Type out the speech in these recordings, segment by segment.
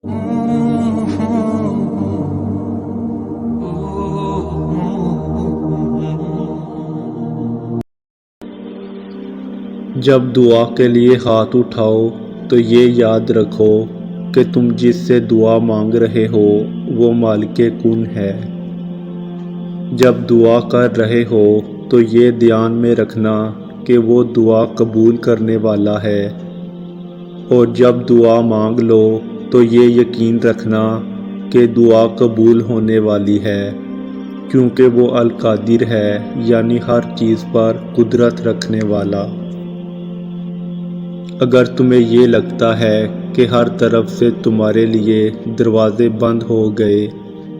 جب دعا کے لیے ہاتھ اٹھاؤ تو یہ یاد رکھو کہ تم جس سے دعا مانگ رہے ہو وہ مالک کن ہے۔ جب دعا کر رہے ہو تو یہ دھیان میں رکھنا کہ وہ دعا قبول کرنے والا ہے، اور جب دعا مانگ لو تو یہ یقین رکھنا کہ دعا قبول ہونے والی ہے، کیونکہ وہ القادر ہے، یعنی ہر چیز پر قدرت رکھنے والا۔ اگر تمہیں یہ لگتا ہے کہ ہر طرف سے تمہارے لیے دروازے بند ہو گئے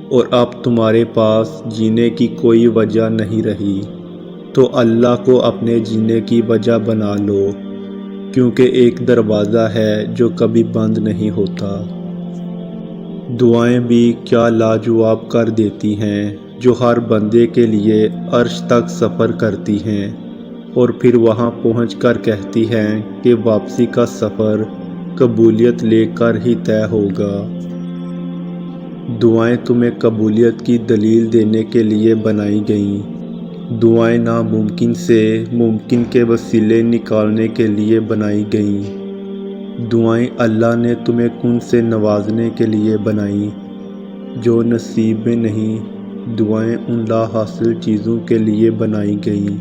اور اب تمہارے پاس جینے کی کوئی وجہ نہیں رہی، تو اللہ کو اپنے جینے کی وجہ بنا لو، کیونکہ ایک دروازہ ہے جو کبھی بند نہیں ہوتا۔ دعائیں بھی کیا لاجواب کر دیتی ہیں، جو ہر بندے کے لیے عرش تک سفر کرتی ہیں اور پھر وہاں پہنچ کر کہتی ہیں کہ واپسی کا سفر قبولیت لے کر ہی طے ہوگا۔ دعائیں تمہیں قبولیت کی دلیل دینے کے لیے بنائی گئیں۔ دعائیں ناممکن سے ممکن کے وسیلے نکالنے کے لیے بنائی گئیں۔ دعائیں اللہ نے تمہیں کن سے نوازنے کے لیے بنائیں جو نصیب میں نہیں۔ دعائیں ان لا حاصل چیزوں کے لیے بنائی گئیں۔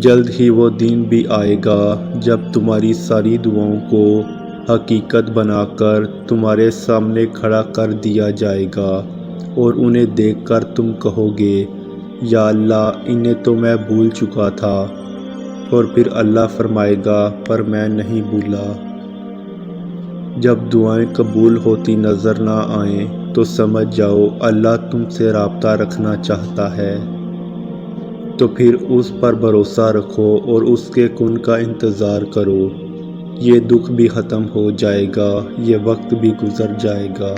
جلد ہی وہ دن بھی آئے گا جب تمہاری ساری دعاؤں کو حقیقت بنا کر تمہارے سامنے کھڑا کر دیا جائے گا، اور انہیں دیکھ کر تم کہو گے، یا اللہ، انہیں تو میں بھول چکا تھا، اور پھر اللہ فرمائے گا، پر میں نہیں بھولا۔ جب دعائیں قبول ہوتی نظر نہ آئیں تو سمجھ جاؤ اللہ تم سے رابطہ رکھنا چاہتا ہے، تو پھر اس پر بھروسہ رکھو اور اس کے کن کا انتظار کرو۔ یہ دکھ بھی ختم ہو جائے گا، یہ وقت بھی گزر جائے گا۔